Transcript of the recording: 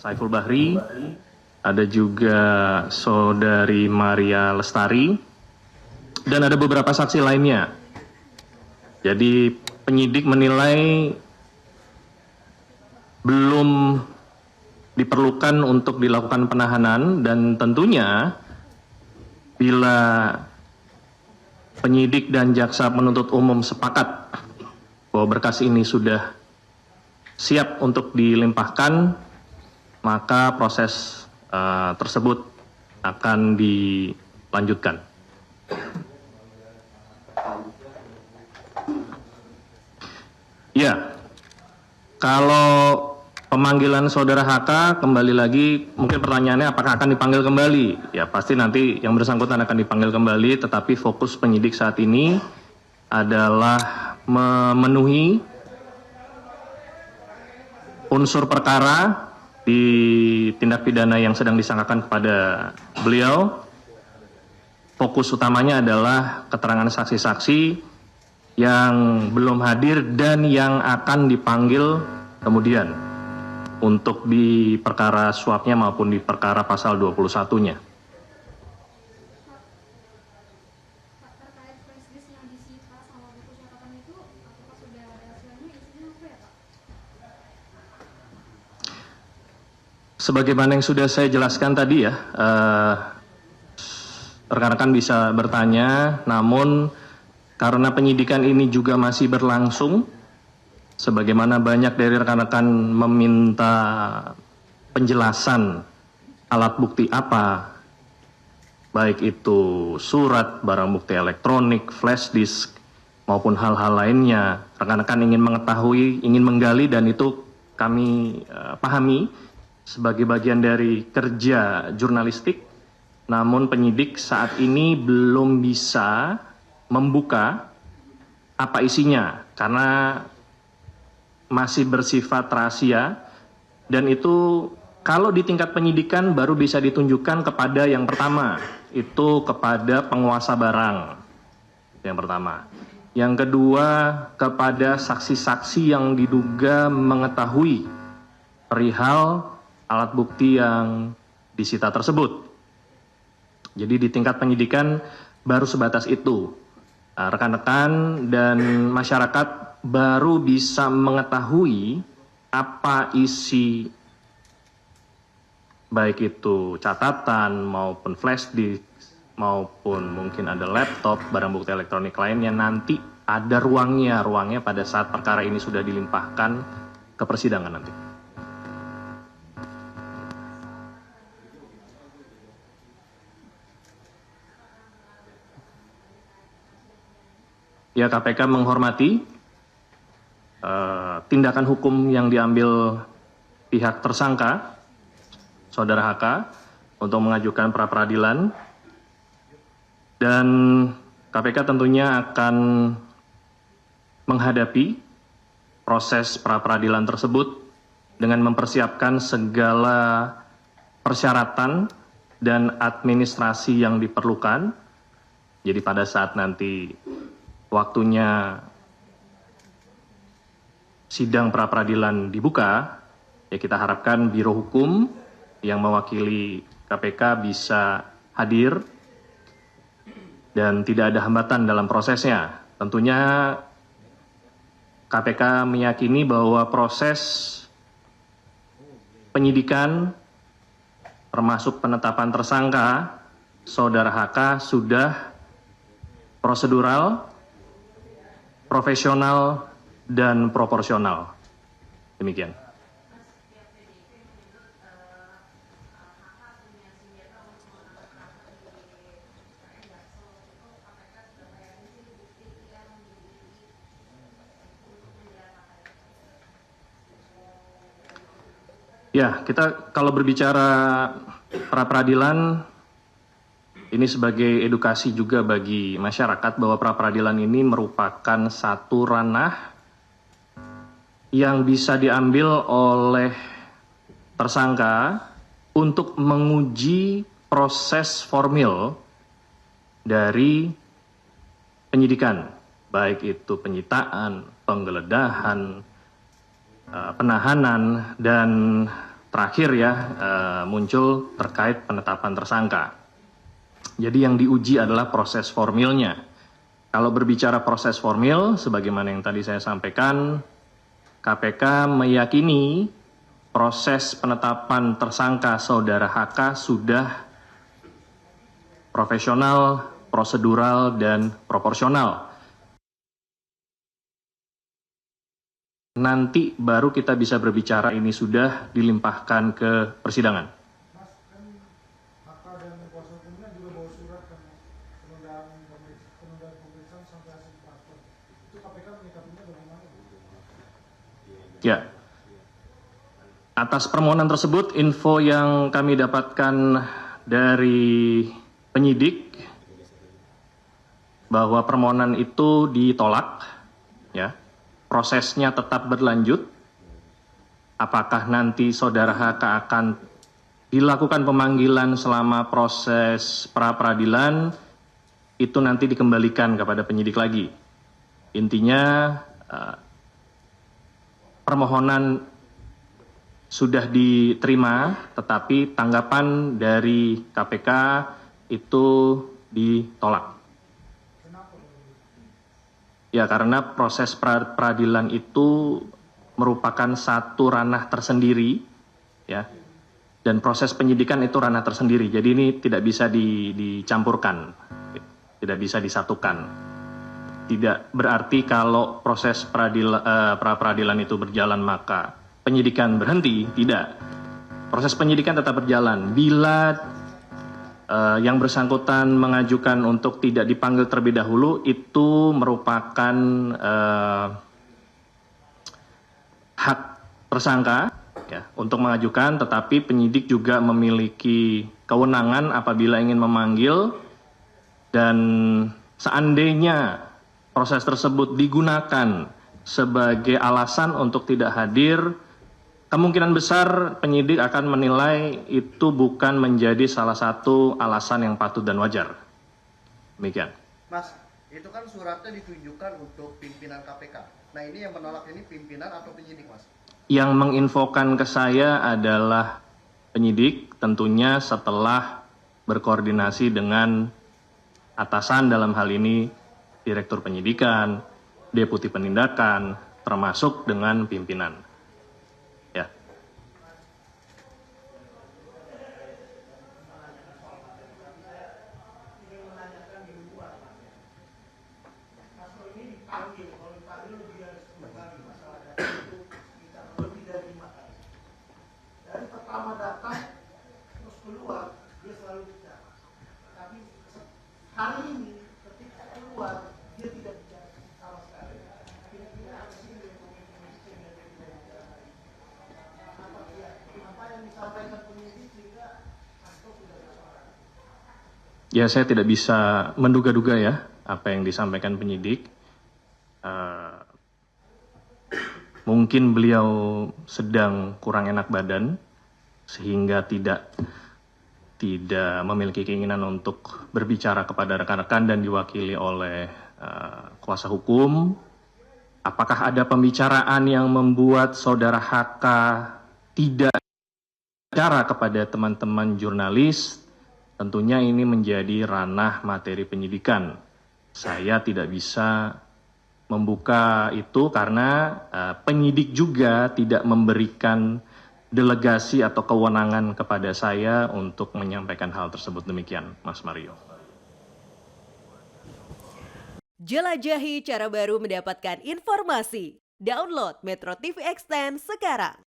Saiful Bahri, ada juga Saudari Maria Lestari, dan ada beberapa saksi lainnya. Jadi penyidik menilai belum diperlukan untuk dilakukan penahanan, dan tentunya bila penyidik dan jaksa penuntut umum sepakat bahwa berkas ini sudah siap untuk dilimpahkan, maka proses tersebut akan dilanjutkan. Ya, kalau pemanggilan saudara HK kembali lagi, mungkin pertanyaannya apakah akan dipanggil kembali? Ya, pasti nanti yang bersangkutan akan dipanggil kembali, tetapi fokus penyidik saat ini adalah memenuhi unsur perkara di tindak pidana yang sedang disangkakan kepada beliau. Fokus utamanya adalah keterangan saksi-saksi yang belum hadir dan yang akan dipanggil kemudian untuk di perkara suapnya maupun di perkara pasal 21-nya. Sebagaimana yang sudah saya jelaskan tadi ya, rekan-rekan bisa bertanya, namun karena penyidikan ini juga masih berlangsung, sebagaimana banyak dari rekan-rekan meminta penjelasan alat bukti apa, baik itu surat, barang bukti elektronik, flash disk, maupun hal-hal lainnya, rekan-rekan ingin mengetahui, ingin menggali, dan itu kami pahami sebagai bagian dari kerja jurnalistik. Namun penyidik saat ini belum bisa membuka apa isinya karena masih bersifat rahasia, dan itu kalau di tingkat penyidikan baru bisa ditunjukkan kepada yang pertama, itu kepada penguasa barang, yang pertama. Yang kedua, kepada saksi-saksi yang diduga mengetahui perihal alat bukti yang disita tersebut. Jadi di tingkat penyidikan baru sebatas itu. Rekan-rekan dan masyarakat baru bisa mengetahui apa isi, baik itu catatan maupun flash disk maupun mungkin ada laptop, barang bukti elektronik lainnya, nanti ada ruangnya pada saat perkara ini sudah dilimpahkan ke persidangan nanti. Ya, KPK menghormati tindakan hukum yang diambil pihak tersangka, saudara HK, untuk mengajukan pra-peradilan, dan KPK tentunya akan menghadapi proses pra-peradilan tersebut dengan mempersiapkan segala persyaratan dan administrasi yang diperlukan. Jadi pada saat nanti waktunya sidang pra-peradilan dibuka, ya kita harapkan Biro Hukum yang mewakili KPK bisa hadir dan tidak ada hambatan dalam prosesnya. Tentunya KPK meyakini bahwa proses penyidikan termasuk penetapan tersangka saudara HK sudah prosedural, profesional, dan proporsional. Demikian. Ya, kita kalau berbicara pra-peradilan, ini sebagai edukasi juga bagi masyarakat bahwa pra-peradilan ini merupakan satu ranah yang bisa diambil oleh tersangka untuk menguji proses formil dari penyidikan, baik itu penyitaan, penggeledahan, penahanan, dan terakhir ya muncul terkait penetapan tersangka. Jadi yang diuji adalah proses formilnya. Kalau berbicara proses formil, sebagaimana yang tadi saya sampaikan, KPK meyakini proses penetapan tersangka saudara HK sudah profesional, prosedural, dan proporsional. Nanti baru kita bisa berbicara ini sudah dilimpahkan ke persidangan. Mas, kan Hakka dan kuasa hukumnya juga bawa surat kan penundaan pemeriksaan sampai hasil paspor. Itu KPK menyikapinya bagaimana? Ya. Atas permohonan tersebut, info yang kami dapatkan dari penyidik bahwa permohonan itu ditolak, ya. Prosesnya tetap berlanjut. Apakah nanti saudara HK akan dilakukan pemanggilan selama proses pra-peradilan, itu nanti dikembalikan kepada penyidik lagi. Intinya permohonan sudah diterima, tetapi tanggapan dari KPK itu ditolak. Ya, karena proses peradilan itu merupakan satu ranah tersendiri, ya, dan proses penyidikan itu ranah tersendiri. Jadi ini tidak bisa dicampurkan, tidak bisa disatukan. Tidak berarti kalau proses pra-peradilan itu berjalan maka penyidikan berhenti, tidak. Proses penyidikan tetap berjalan. Bila yang bersangkutan mengajukan untuk tidak dipanggil terlebih dahulu, itu merupakan hak tersangka ya, untuk mengajukan, tetapi penyidik juga memiliki kewenangan apabila ingin memanggil, dan seandainya proses tersebut digunakan sebagai alasan untuk tidak hadir, kemungkinan besar penyidik akan menilai itu bukan menjadi salah satu alasan yang patut dan wajar. Demikian. Mas, itu kan suratnya ditujukan untuk pimpinan KPK. Nah, ini yang menolak ini pimpinan atau penyidik, Mas? Yang menginfokan ke saya adalah penyidik, tentunya setelah berkoordinasi dengan atasan, dalam hal ini Direktur Penyidikan, Deputi Penindakan, termasuk dengan pimpinan. Ya. Dari pertama datang terus keluar dia selalu bicara. Tapi hari ini ketika keluar dia tidak bicara sama sekali. Kira-kira apa sih yang dia tidak bicara lagi? Apa yang disampaikan penyidik sehingga Hasto sudah bersuara? Ya, saya tidak bisa menduga-duga ya apa yang disampaikan penyidik. Mungkin beliau sedang kurang enak badan sehingga tidak memiliki keinginan untuk berbicara kepada rekan-rekan dan diwakili oleh kuasa hukum. Apakah ada pembicaraan yang membuat saudara HK tidak bicara kepada teman-teman jurnalis? Tentunya ini menjadi ranah materi penyidikan. Saya tidak bisa membuka itu karena penyidik juga tidak memberikan delegasi atau kewenangan kepada saya untuk menyampaikan hal tersebut. Demikian, Mas Mario. Jelajahi cara baru mendapatkan informasi. Download Metro TV Extend sekarang.